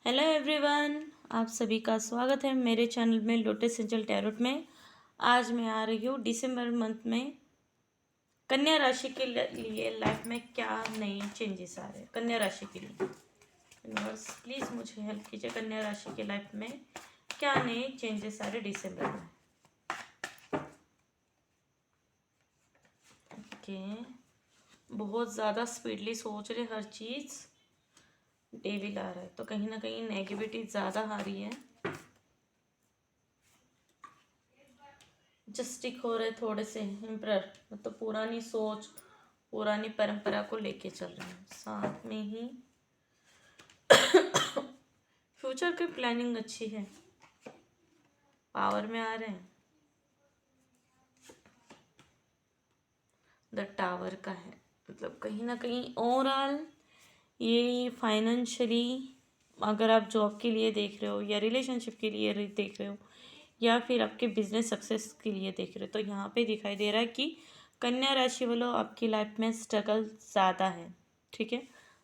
Hello everyone. आप सभी का स्वागत है मेरे चैनल में लोटस एंजल टैरोट में। आज मैं आ रही हूँ दिसंबर मंथ में कन्या राशि के लिए लाइफ में क्या नए चेंजेस आ रहे हैं कन्या राशि के लिए। यूनिवर्स प्लीज़ मुझे हेल्प कीजिए, कन्या राशि के लाइफ में क्या नए चेंजेस आ रहे दिसंबर में। ओके, बहुत ज़्यादा स्पीडली सोच रहे हर चीज़। डेविल आ रहा है तो कहीं ना कहीं नेगेटिविटी ज़्यादा आ रही है। जस्टिक हो रहे थोड़े से एम्परर, मतलब पुरानी सोच पुरानी परंपरा को लेके चल रहे हैं। साथ में ही फ्यूचर की प्लानिंग अच्छी है, पावर में आ रहे हैं। द टावर का है, मतलब कहीं ना कहीं ओवरऑल ये फाइनेंशियली, अगर आप जॉब के लिए देख रहे हो या रिलेशनशिप के लिए देख रहे हो या फिर आपके बिजनेस सक्सेस के लिए देख रहे हो, तो यहाँ पे दिखाई दे रहा है कि कन्या राशि वालों आपकी लाइफ में स्ट्रगल ज़्यादा है। ठीक है,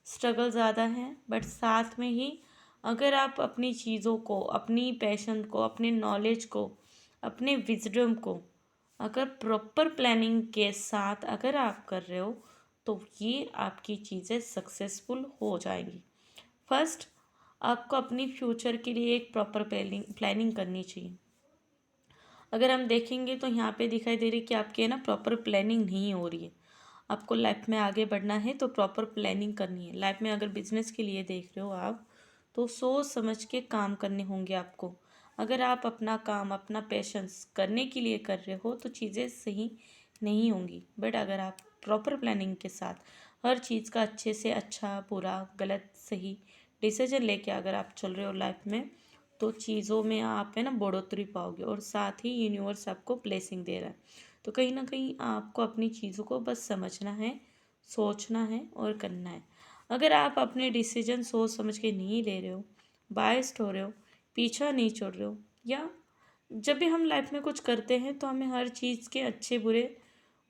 स्ट्रगल ज़्यादा है, बट साथ में ही अगर आप अपनी चीज़ों को, अपनी पैशन को, अपने नॉलेज को, अपने विजडम को अगर प्रॉपर प्लानिंग के साथ अगर आप कर रहे हो तो ये आपकी चीज़ें सक्सेसफुल हो जाएंगी। फर्स्ट, आपको अपनी फ्यूचर के लिए एक प्रॉपर प्लानिंग करनी चाहिए। अगर हम देखेंगे तो यहाँ पे दिखाई दे रही है कि आपकी है ना प्रॉपर प्लानिंग नहीं हो रही है। आपको लाइफ में आगे बढ़ना है तो प्रॉपर प्लानिंग करनी है। लाइफ में अगर बिजनेस के लिए देख रहे हो आप, तो सोच समझ के काम करने होंगे आपको। अगर आप अपना काम, अपना पैशंस करने के लिए कर रहे हो तो चीज़ें सही नहीं होंगी। बट अगर आप प्रॉपर प्लानिंग के साथ हर चीज़ का अच्छे से अच्छा, बुरा, गलत, सही डिसीजन लेके अगर आप चल रहे हो लाइफ में, तो चीज़ों में आप है ना बढ़ोतरी पाओगे और साथ ही यूनिवर्स आपको ब्लेसिंग दे रहा है। तो कहीं ना कहीं आपको अपनी चीज़ों को बस समझना है, सोचना है और करना है। अगर आप अपने डिसीजन सोच समझ के नहीं ले रहे हो, बायस्ड हो रहे हो, पीछा नहीं छोड़ रहे हो, या जब भी हम लाइफ में कुछ करते हैं तो हमें हर चीज़ के अच्छे बुरे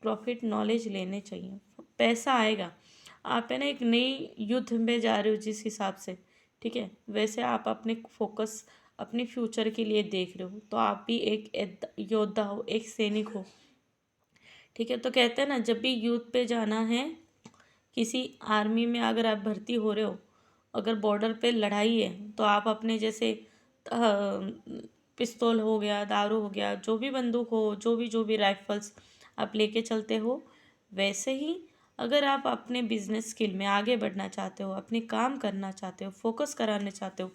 प्रॉफिट नॉलेज लेने चाहिए। पैसा आएगा, आप है ना एक नई युद्ध में जा रहे हो जिस हिसाब से, ठीक है, वैसे आप अपने फोकस अपने फ्यूचर के लिए देख रहे हो तो आप भी एक योद्धा हो, एक सैनिक हो। ठीक है, तो कहते हैं ना जब भी युद्ध पे जाना है, किसी आर्मी में अगर आप भर्ती हो रहे हो, अगर बॉर्डर पे लड़ाई है तो आप अपने जैसे पिस्तौल हो गया, दारू हो गया, जो भी बंदूक हो, जो भी राइफल्स आप लेके चलते हो, वैसे ही अगर आप अपने बिजनेस स्किल में आगे बढ़ना चाहते हो, अपने काम करना चाहते हो, फोकस कराने चाहते हो,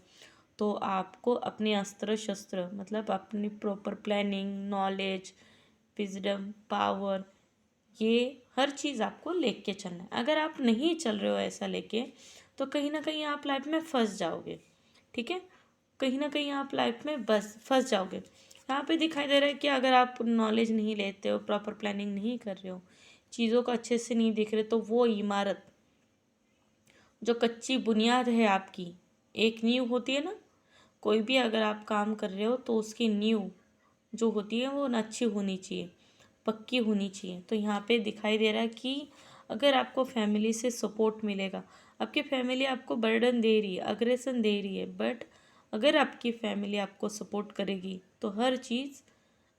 तो आपको अपने अस्त्र शस्त्र, मतलब अपनी proper planning, knowledge, wisdom, power, ये हर चीज़ आपको लेके चलना है। अगर आप नहीं चल रहे हो ऐसा लेके, तो कहीं ना कहीं आप लाइफ में फंस जाओगे। ठीक है, कहीं ना कहीं आप लाइफ में बस फंस जाओगे। यहाँ पे दिखाई दे रहा है कि अगर आप नॉलेज नहीं लेते हो, प्रॉपर प्लानिंग नहीं कर रहे हो, चीज़ों को अच्छे से नहीं देख रहे, तो वो इमारत, जो कच्ची बुनियाद है आपकी, एक नींव होती है ना, कोई भी अगर आप काम कर रहे हो तो उसकी नींव जो होती है वो अच्छी होनी चाहिए, पक्की होनी चाहिए। तो यहाँ पे दिखाई दे रहा है कि अगर आपको फैमिली से सपोर्ट मिलेगा, आपकी फैमिली आपको बर्डन दे रही है, अग्रेसन दे रही है, बट अगर आपकी फैमिली आपको सपोर्ट करेगी तो हर चीज़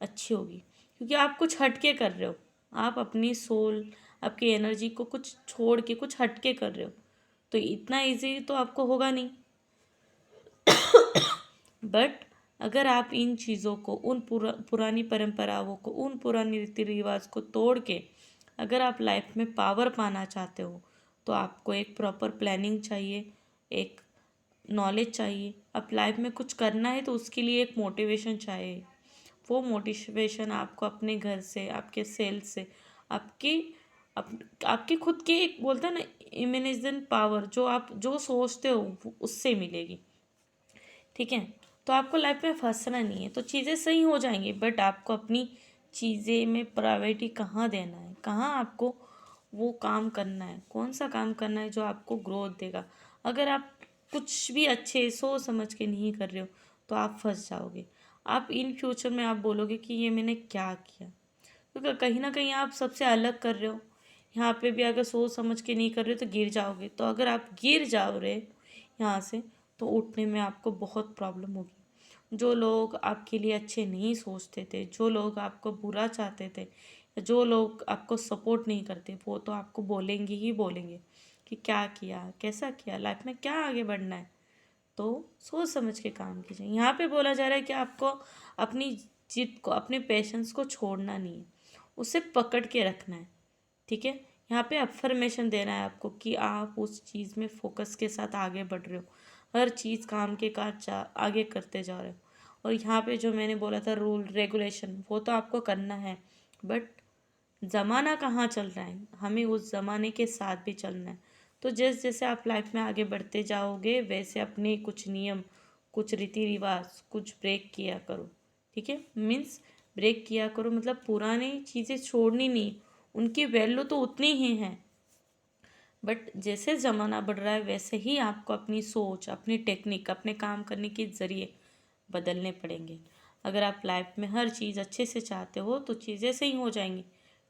अच्छी होगी। क्योंकि आप कुछ हटके कर रहे हो, आप अपनी सोल, आपकी एनर्जी को कुछ छोड़ के कुछ हटके कर रहे हो, तो इतना इजी तो आपको होगा नहीं। बट अगर आप इन चीज़ों को, उन पुरानी परंपराओं को, उन पुरानी रीति रिवाज को तोड़ के अगर आप लाइफ में पावर पाना चाहते हो, तो आपको एक प्रॉपर प्लानिंग चाहिए, एक नॉलेज चाहिए। अब लाइफ में कुछ करना है तो उसके लिए एक मोटिवेशन चाहिए। वो मोटिवेशन आपको अपने घर से, आपके सेल्स से, आपकी आपकी खुद की एक बोलते हैं ना इमेजिनेशन पावर, जो आप जो सोचते हो उससे मिलेगी। ठीक है, तो आपको लाइफ में फंसना नहीं है, तो चीज़ें सही हो जाएंगी। बट आपको अपनी चीज़ें में प्रायोरिटी कहाँ देना है, कहाँ आपको वो काम करना है, कौन सा काम करना है जो आपको ग्रोथ देगा। अगर आप कुछ भी अच्छे सोच समझ के नहीं कर रहे हो तो आप फंस जाओगे। आप इन फ्यूचर में आप बोलोगे कि ये मैंने क्या किया, क्योंकि कहीं ना कहीं आप सबसे अलग कर रहे हो। यहाँ पे भी अगर सोच समझ के नहीं कर रहे हो तो गिर जाओगे। तो अगर आप गिर जाओ रहे यहाँ से, तो उठने में आपको बहुत प्रॉब्लम होगी। जो लोग आपके लिए अच्छे नहीं सोचते थे, जो लोग आपको बुरा चाहते थे, जो लोग आपको सपोर्ट नहीं करते, वो तो आपको बोलेंगे ही बोलेंगे कि क्या किया, कैसा किया, लाइफ में क्या आगे बढ़ना है। तो सोच समझ के काम कीजिए। यहाँ पे बोला जा रहा है कि आपको अपनी जिद को, अपने पेशेंस को छोड़ना नहीं है, उसे पकड़ के रखना है। ठीक है, यहाँ पे अफर्मेशन देना है आपको कि आप उस चीज़ में फोकस के साथ आगे बढ़ रहे हो, हर चीज़ काम के काज आगे करते जा रहे हो। और यहाँ पे जो मैंने बोला था रूल रेगुलेशन, वो तो आपको करना है, बट ज़माना कहाँ चल रहा है, हमें उस ज़माने के साथ भी चलना है। तो जैसे जैसे आप लाइफ में आगे बढ़ते जाओगे, वैसे अपने कुछ नियम, कुछ रीति रिवाज, कुछ ब्रेक किया करो। ठीक है, मीन्स ब्रेक किया करो मतलब पुरानी चीज़ें छोड़नी नहीं, उनकी वैल्यू तो उतनी ही है, बट जैसे ज़माना बढ़ रहा है वैसे ही आपको अपनी सोच, अपनी टेक्निक, अपने काम करने के ज़रिए बदलने पड़ेंगे। अगर आप लाइफ में हर चीज़ अच्छे से चाहते हो तो चीज़ें सही हो जाएंगी,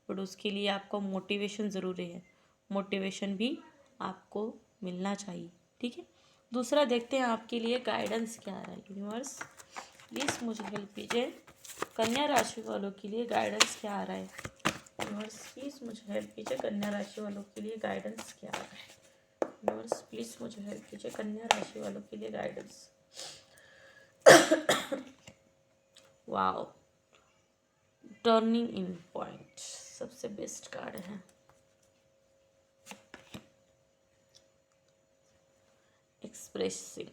बट उसके लिए आपको मोटिवेशन ज़रूरी है। मोटिवेशन भी आपको मिलना चाहिए। ठीक है, दूसरा देखते हैं आपके लिए गाइडेंस क्या आ रहा है। यूनिवर्स प्लीज़ मुझे हेल्प कीजिए, कन्या राशि वालों के लिए गाइडेंस क्या आ रहा है। यूनिवर्स प्लीज़ मुझे हेल्प कीजिए, कन्या राशि वालों के लिए गाइडेंस क्या आ रहा है। यूनिवर्स प्लीज़ मुझे हेल्प कीजिए, कन्या राशि वालों के लिए गाइडेंस। वाओ, टर्निंग इन पॉइंट सबसे बेस्ट कार्ड है। एक्सप्रेसिंग,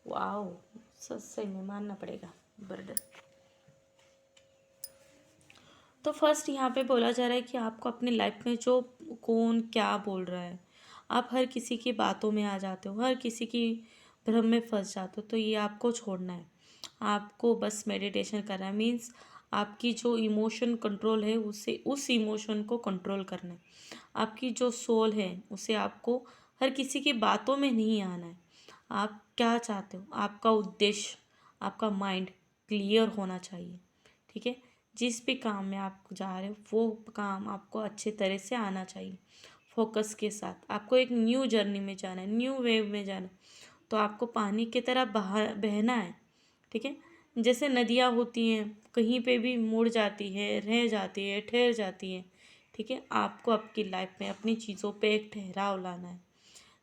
वाओ, सही में मानना पड़ेगा बर्डन। तो फर्स्ट यहाँ पे बोला जा रहा है कि आपको अपनी लाइफ में जो कौन क्या बोल रहा है, आप हर किसी की बातों में आ जाते हो, हर किसी की भ्रम में फंस जाते हो, तो ये आपको छोड़ना है। आपको बस मेडिटेशन करना है, मीन्स आपकी जो इमोशन कंट्रोल है उसे, उस इमोशन को कंट्रोल करना है। आपकी जो सोल है उसे आपको हर किसी की बातों में नहीं आना है। आप क्या चाहते हो, आपका उद्देश्य, आपका माइंड क्लियर होना चाहिए। ठीक है, जिस भी काम में आप जा रहे हो वो काम आपको अच्छे तरह से आना चाहिए। फोकस के साथ आपको एक न्यू जर्नी में जाना है, न्यू वेव में जाना है, तो आपको पानी की तरह बहना है। ठीक है, जैसे नदियाँ होती हैं, कहीं पे भी मुड़ जाती है, रह जाती है, ठहर जाती है। ठीक है, आपको आपकी लाइफ में अपनी चीज़ों पे एक ठहराव लाना है।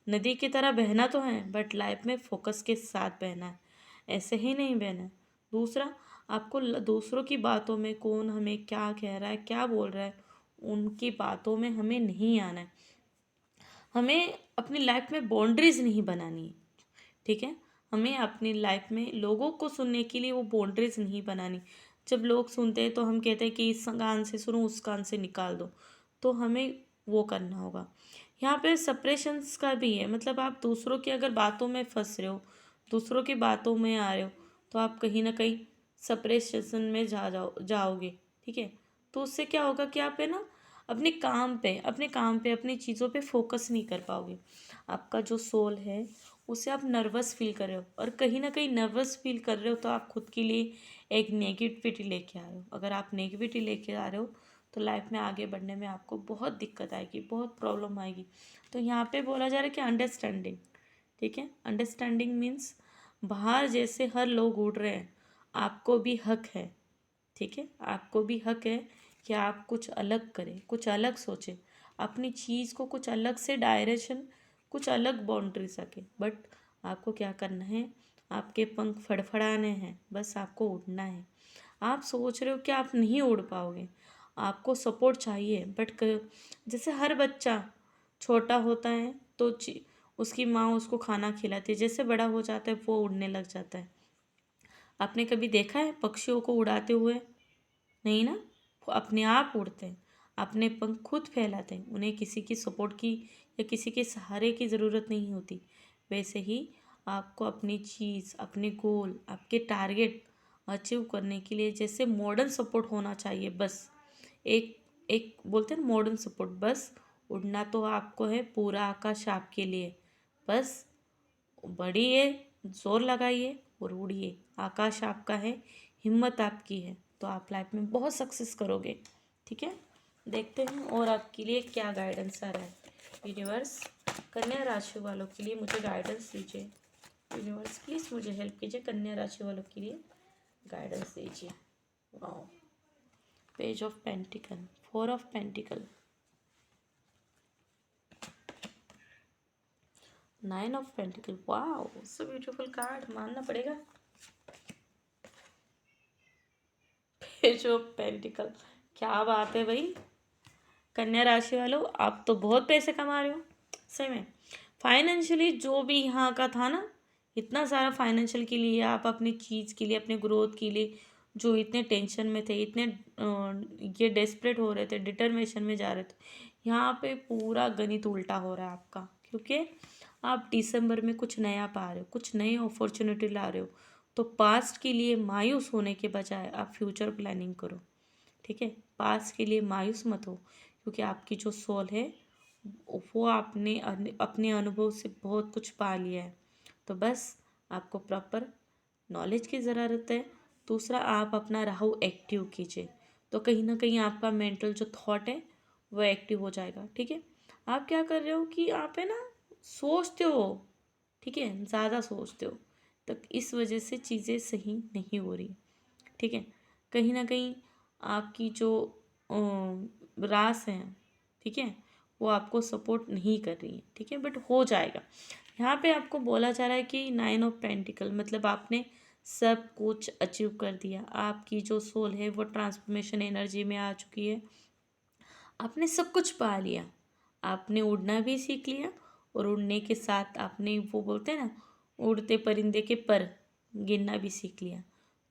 नदी की तरह बहना तो है, बट लाइफ में फोकस के साथ बहना है, ऐसे ही नहीं बहना है। दूसरा, आपको दूसरों की बातों में कौन हमें क्या कह रहा है, क्या बोल रहा है, उनकी बातों में हमें नहीं आना है। हमें अपनी लाइफ में बाउंड्रीज नहीं बनानी है। ठीक है, हमें अपनी लाइफ में लोगों को सुनने के लिए वो बाउंड्रीज नहीं बनानी। जब लोग सुनते हैं तो हम कहते हैं कि इस कान से सुनो, उस कान से निकाल दो, तो हमें वो करना होगा। यहाँ पे सप्रेशंस का भी है, मतलब आप दूसरों की अगर बातों में फंस रहे हो, दूसरों की बातों में आ रहे हो, तो आप कहीं ना कहीं सप्रेशन में जाओगे। ठीक है, तो उससे क्या होगा कि आप है ना अपने काम पे अपनी चीज़ों पे फोकस नहीं कर पाओगे। आपका जो सोल है उसे आप नर्वस फील कर रहे हो, और कहीं ना कहीं नर्वस फील कर रहे हो तो आप खुद के लिए एक नेगेटिविटी लेके आ रहे हो। अगर आप नेगेटिविटी लेके आ रहे हो तो लाइफ में आगे बढ़ने में आपको बहुत दिक्कत आएगी, बहुत प्रॉब्लम आएगी। तो यहाँ पे बोला जा रहा है कि अंडरस्टैंडिंग। ठीक है, अंडरस्टैंडिंग मीन्स बाहर जैसे हर लोग उड़ रहे हैं, आपको भी हक है। ठीक है, आपको भी हक है कि आप कुछ अलग करें, कुछ अलग सोचें, अपनी चीज़ को कुछ अलग से डायरेक्शन, कुछ अलग बाउंड्री सके। बट आपको क्या करना है, आपके पंख फड़फड़ाने हैं, बस आपको उड़ना है। आप सोच रहे हो कि आप नहीं उड़ पाओगे, आपको सपोर्ट चाहिए, बट जैसे हर बच्चा छोटा होता है तो उसकी माँ उसको खाना खिलाती है, जैसे बड़ा हो जाता है वो उड़ने लग जाता है। आपने कभी देखा है पक्षियों को उड़ाते हुए? नहीं ना, वो अपने आप उड़ते हैं, अपने पंख खुद फैलाते हैं, उन्हें किसी की सपोर्ट की या किसी के सहारे की ज़रूरत नहीं होती। वैसे ही आपको अपनी चीज़, अपने गोल, आपके टारगेट अचीव करने के लिए जैसे मॉडर्न सपोर्ट होना चाहिए, बस एक एक बोलते हैं ना मॉडर्न सपोर्ट, बस उड़ना तो आपको है, पूरा आकाश आपके लिए। बस बढ़िए, जोर लगाइए और उड़िए, आकाश आपका है, हिम्मत आपकी है, तो आप लाइफ में बहुत सक्सेस करोगे। ठीक है, देखते हैं और आपके लिए क्या गाइडेंस आ रहा है। यूनिवर्स, कन्या राशि वालों के लिए मुझे गाइडेंस दीजिए। यूनिवर्स प्लीज़ मुझे हेल्प कीजिए, कन्या राशि वालों के लिए गाइडेंस दीजिए। Wow, page of pentacle, 4 of pentacle, 9 of pentacle. Wow, so beautiful card, मानना पड़ेगा। पेज ऑफ पेंटिकल, क्या बात है भाई। कन्या राशि वालों, आप तो बहुत पैसे कमा रहे हो सही में। फाइनेंशियली जो भी यहाँ का था ना, इतना सारा फाइनेंशियल के लिए, आप अपनी चीज़ के लिए, अपने ग्रोथ के लिए जो इतने टेंशन में थे, इतने ये डेस्परेट हो रहे थे, डिटर्मिनेशन में जा रहे थे, यहाँ पे पूरा गणित उल्टा हो रहा है आपका। क्योंकि आप दिसंबर में कुछ नया पा रहे हो, कुछ नई अपॉर्चुनिटी ला रहे हो। तो पास्ट के लिए मायूस होने के बजाय आप फ्यूचर प्लानिंग करो। ठीक है, पास्ट के लिए मायूस मत हो, क्योंकि आपकी जो सोल है वो आपने अपने अनुभव से बहुत कुछ पा लिया है। तो बस आपको प्रॉपर नॉलेज की ज़रूरत है। दूसरा, आप अपना राहु एक्टिव कीजिए, तो कहीं ना कहीं आपका मेंटल जो थॉट है वो एक्टिव हो जाएगा। ठीक है, आप क्या कर रहे हो कि आप है ना सोचते हो, ठीक है, ज़्यादा सोचते हो, तो इस वजह से चीज़ें सही नहीं हो रही। ठीक है, कहीं ना कहीं आपकी जो रास है, ठीक है, वो आपको सपोर्ट नहीं कर रही है। ठीक है, बट हो जाएगा। यहाँ पे आपको बोला जा रहा है कि 9 ऑफ पेंटिकल मतलब आपने सब कुछ अचीव कर दिया। आपकी जो सोल है वो ट्रांसफॉर्मेशन एनर्जी में आ चुकी है। आपने सब कुछ पा लिया। आपने उड़ना भी सीख लिया, और उड़ने के साथ आपने वो बोलते हैं ना, उड़ते परिंदे के पर गिनना भी सीख लिया।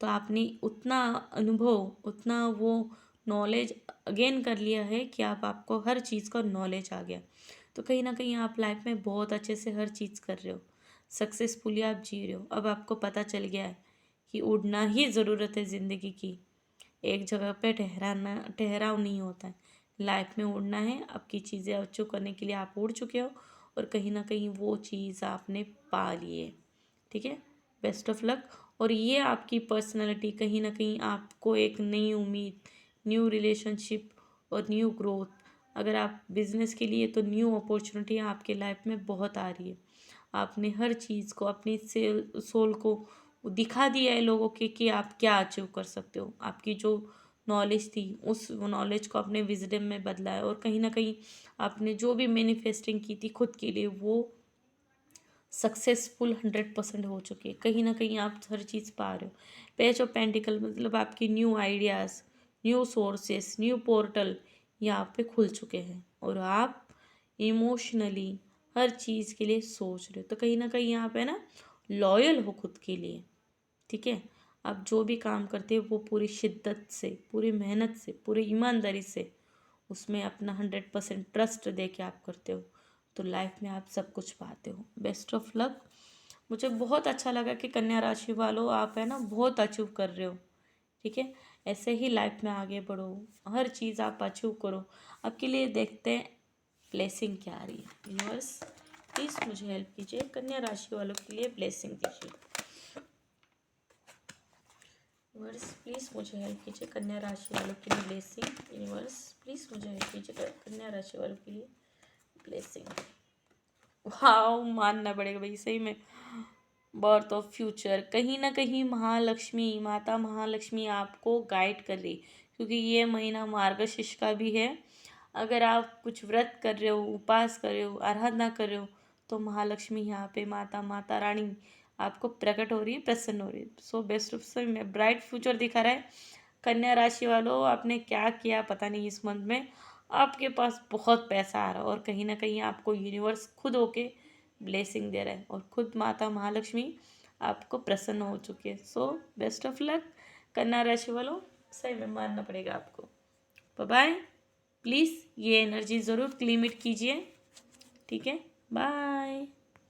तो आपने उतना अनुभव, उतना वो नॉलेज अगेन कर लिया है कि आपको हर चीज़ का नॉलेज आ गया। तो कहीं ना कहीं आप लाइफ में बहुत अच्छे से हर चीज़ कर रहे हो, सक्सेसफुली आप जी रहे हो। अब आपको पता चल गया है कि उड़ना ही ज़रूरत है ज़िंदगी की। एक जगह पे ठहराव नहीं होता है। लाइफ में उड़ना है, आपकी चीज़ें अचीव करने के लिए आप उड़ चुके हो, और कहीं ना कहीं वो चीज़ आपने पा ली है। ठीक है, बेस्ट ऑफ लक। और ये आपकी पर्सनैलिटी कहीं ना कहीं आपको एक नई उम्मीद, न्यू रिलेशनशिप और न्यू ग्रोथ, अगर आप बिजनेस के लिए, तो न्यू अपॉर्चुनिटी आपके लाइफ में बहुत आ रही है। आपने हर चीज़ को, अपनी सोल को दिखा दिया है लोगों के कि आप क्या अचीव कर सकते हो। आपकी जो नॉलेज थी, उस नॉलेज को अपने विजडम में बदला है, और कहीं ना कहीं आपने जो भी मैनिफेस्टिंग की थी खुद के लिए, वो सक्सेसफुल 100% हो चुकी है। कहीं ना कहीं आप हर चीज़ पा रहे हो। पेज ऑफ पेंटिकल मतलब आपकी new ideas, new sources, new portal यहाँ पे खुल चुके हैं, और आप इमोशनली हर चीज़ के लिए सोच रहे हो। तो कहीं ना कहीं यहाँ पे ना लॉयल हो खुद के लिए। ठीक है, आप जो भी काम करते हो वो पूरी शिद्दत से, पूरी मेहनत से, पूरी ईमानदारी से उसमें अपना 100% ट्रस्ट दे के आप करते हो। तो लाइफ में आप सब कुछ पाते हो। Best of luck. मुझे बहुत अच्छा लगा कि कन्या राशि वालों, आप है ना बहुत अचीव कर रहे हो। ठीक है, ऐसे ही लाइफ में आगे बढ़ो, हर चीज़ आप अचीव करो। आपके लिए देखते हैं ब्लेसिंग क्या आ रही है। यूनिवर्स प्लीज़ मुझे हेल्प कीजिए, कन्या राशि वालों के लिए ब्लेसिंग दीजिए। यूनिवर्स प्लीज़ मुझे हेल्प कीजिए, कन्या राशि वालों के लिए ब्लेसिंग। यूनिवर्स प्लीज़ मुझे हेल्प कीजिए, कन्या राशि वालों के लिए ब्लेसिंग। वाह, मानना पड़ेगा भाई सही में, बर्थ ऑफ फ्यूचर। कहीं ना कहीं महालक्ष्मी, माता महालक्ष्मी आपको गाइड कर रही, क्योंकि ये महीना मार्गशीर्ष का भी है। अगर आप कुछ व्रत कर रहे हो, उपास कर रहे हो, आराधना कर रहे हो, तो महालक्ष्मी यहाँ पे माता रानी आपको प्रकट हो रही है, प्रसन्न हो रही है। सो बेस्ट ऑफ सही में ब्राइट फ्यूचर दिखा रहा है। कन्या राशि वालों, आपने क्या किया पता नहीं, इस मंथ में आपके पास बहुत पैसा आ रहा है, और कहीं ना कहीं आपको यूनिवर्स खुद होके ब्लेसिंग दे रहा है, और खुद माता महालक्ष्मी आपको प्रसन्न हो चुकी है। सो बेस्ट ऑफ लक कन्या राशि वालों, सही में मानना पड़ेगा आपको। Bye bye. प्लीज़ ये एनर्जी ज़रूर क्लीमिट कीजिए। ठीक है, बाय।